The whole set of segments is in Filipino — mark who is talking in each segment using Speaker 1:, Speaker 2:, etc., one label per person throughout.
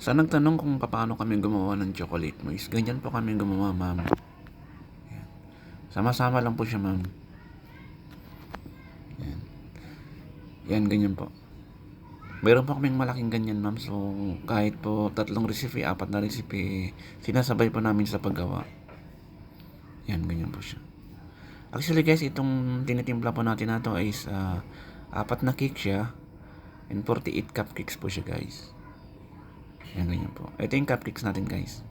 Speaker 1: Sa nagtanong kung paano kami gumawa ng chocolate mousse, ganyan po kami gumawa, ma'am. Yan. Sama-sama lang po siya, ma'am. Yan. Yan, ganyan po. Meron po kaming malaking ganyan, ma'am. So, kahit po 3 recipe, 4 na recipe, sinasabay po namin sa paggawa. Yan, ganyan po siya. Actually, guys, itong tinitimpla po natin na to is 4 na cake siya. And 48 cupcakes po siya, guys. Yan, ganyan po. Ito yung cupcakes natin, guys.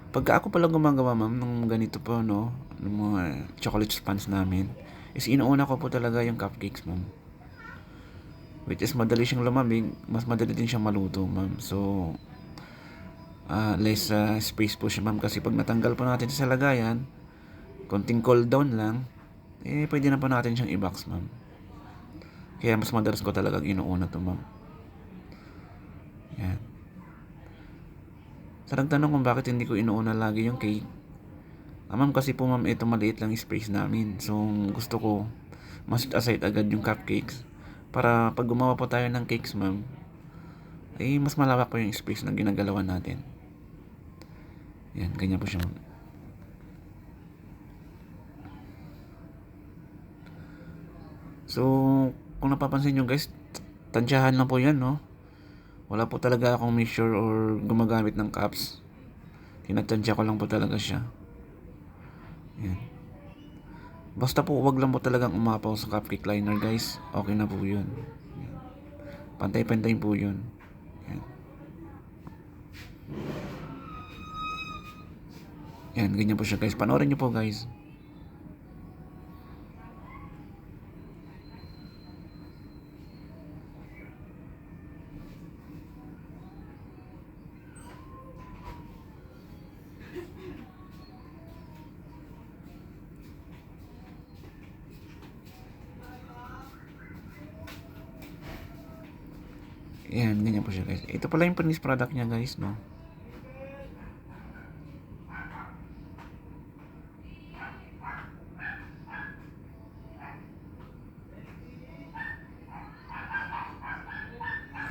Speaker 1: Pagka ako pala gumagawa, ma'am, ng ganito po, no, ng mga chocolate sponge namin, is inuuna ko po talaga yung cupcakes, ma'am. Which is madali siyang lumamig, mas madali din siyang maluto, ma'am. So, less space po siya, ma'am. Kasi pag natanggal po natin sa lagayan, konting cool down lang, pwede na po natin siyang i-box, ma'am. Kaya mas madalas ko talagang inuuna to, ma'am. Yan. Sa nagtanong kung bakit hindi ko inuuna lagi yung cake, ma'am, kasi po, ma'am, ito maliit lang space namin. So, gusto ko mas aside agad yung cupcakes para pag gumawa po tayo ng cakes, ma'am, mas malawak po yung space na ginagalawan natin. Yan, ganyan po siya, ma'am. So, kung napapansin nyo, guys, tansyahan lang po yan, no? Wala po talaga akong measure or gumagamit ng cups. Tinatansya ko lang po talaga siya. Yan. Basta po, wag lang po talagang umapaw sa cupcake liner, guys. Okay na po yun. Yan. Pantay-pantay po yun. Yan. Yan, ganyan po siya, guys. Panoorin nyo po, guys. Yan, ganyan po siya, guys. Ito pala yung finished product niya, guys, no?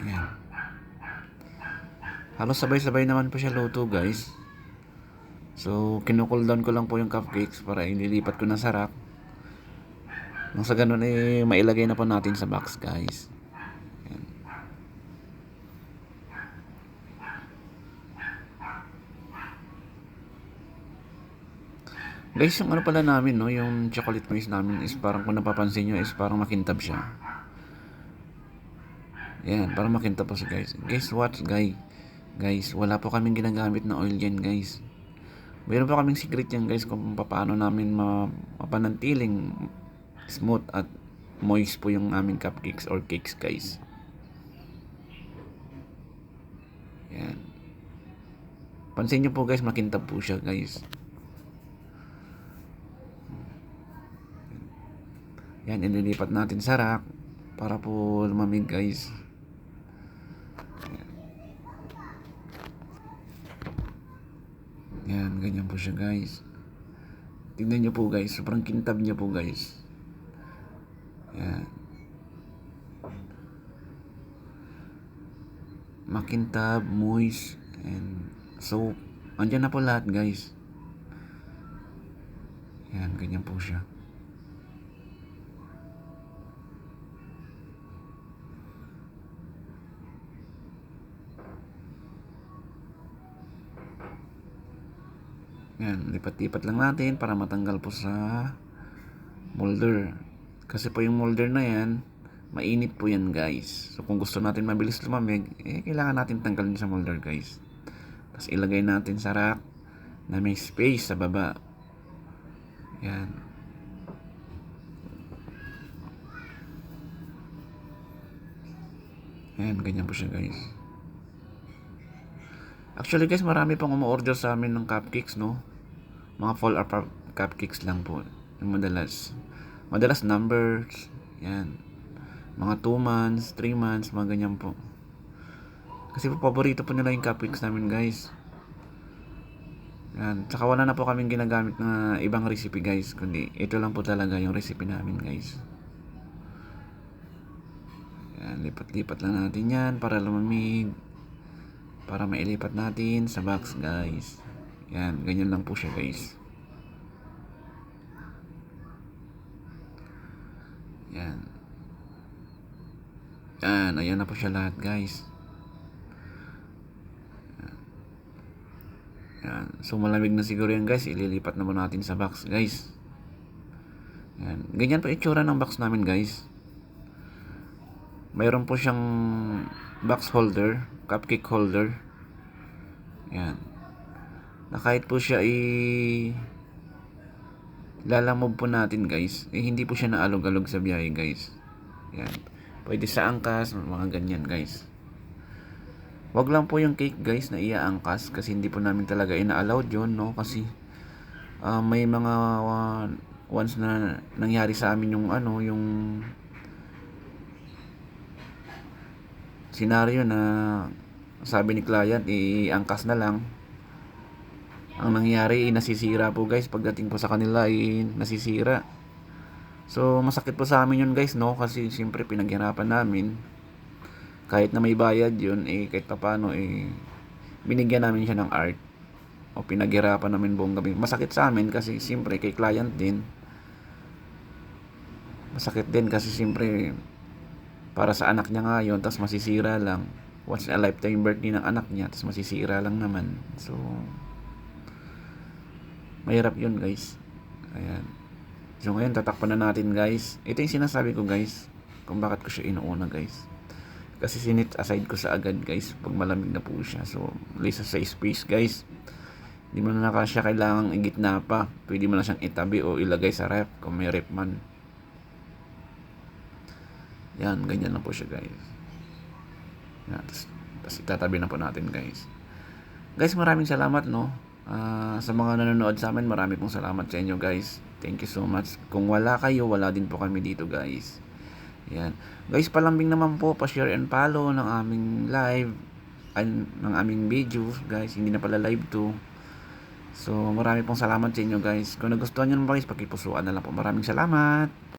Speaker 1: Yan. Halos sabay-sabay naman po siya luto, guys. So, kinukool down ko lang po yung cupcakes para ililipat ko na sa rack. Nang sa ganun, mailagay na po natin sa box, guys. Yan. Guys, yung ano pala namin, no, yung chocolate mousse namin is parang kung napapansin nyo is parang makintab siya. Yan, parang makintab po siya, guys. Guys, what, guys, wala po kaming ginagamit na oil yan, guys. Meron po kaming secret yan, guys, kung paano namin mapanantiling smooth at moist po yung aming cupcakes or cakes, guys. Yan. Pansin nyo po, guys, makintab po siya, guys. Yan, inilipat natin sa rack para po lumamig, guys. Yan, ganyan po siya, guys. Tingnan nyo po, guys. Sobrang kintab niya po, guys. Yan. Makintab, moist, and soap. Andyan na po lahat, guys. Yan, ganyan po siya. Yan, lipat-lipat lang natin para matanggal po sa molder. Kasi po yung molder na yan, mainit po yan, guys. So kung gusto natin mabilis lumamig, kailangan natin tanggalin sa molder, guys. Tapos ilagay natin sa rack na may space sa baba. Yan. Yan, ganyan po siya, guys. Actually, guys, marami pang umu-order sa amin ng cupcakes, no? Mga fall apart cupcakes lang po. Yung madalas numbers. Yan. Mga 2 months, 3 months, mga ganyan po. Kasi po, paborito po nila yung cupcakes namin, guys. Yan. Tsaka wala na po kaming ginagamit na ibang recipe, guys. Kundi ito lang po talaga yung recipe namin, guys. Yan. Lipat-lipat lang natin yan para lumamig. para mailipat natin sa box, guys. Yan, ganyan lang po siya, guys. Yan. Yan, ayan na po siya lahat, guys. Yan. So malamig na siguro yan, guys. Ililipat naman natin sa box, guys. Yan. Ganyan po itsura ng box namin, guys. Mayroon po siyang box holder, cupcake holder. Yan. Na kahit po siya lalamove po natin, guys, hindi po siya naalog-alog sa biyahe, guys. Yan. Pwede sa angkas, mga ganyan, guys. Wag lang po yung cake, guys, na iaangkas kasi hindi po namin talaga ina-allowed yun, no? Kasi may mga once na nangyari sa amin yung yung senaryo na sabi ni client iangkas na lang. Ang nangyari nasisira po, guys, pagdating po sa kanila nasisira. So masakit po sa amin yun, guys, no? Kasi siyempre pinaghirapan namin. Kahit na may bayad yun, kahit pa paano, binigyan namin siya ng art. O pinaghirapan namin buong gabi. Masakit sa amin kasi siyempre kay client din. Masakit din kasi siyempre para sa anak niya nga yun, tapos masisira lang. Once in a lifetime birthday ng anak niya, tapos masisira lang naman. So, mahirap yun, guys. Ayan. So ngayon tatakpan na natin, guys. Ito yung sinasabi ko, guys, kung bakit ko siya inuuna, guys. Kasi sinit aside ko sa agad, guys, pag malamig na po siya. So lisa sa space, guys. Hindi mo na siya kailangang igitna pa. Pwede mo na siyang itabi o ilagay sa ref kung may ref man. Yan, ganyan na po siya, guys. Yan, tapos itatabi na po natin, guys. Guys, maraming salamat, no? Sa mga nanonood sa amin, marami pong salamat sa inyo, guys. Thank you so much. Kung wala kayo, wala din po kami dito, guys. Yan. Guys, palambing naman po, pa-share and follow ng aming live ng aming videos, guys. Hindi na pala live to. So, marami pong salamat sa inyo, guys. Kung nagustuhan nyo naman, guys, pakipusuan na lang po. Maraming salamat.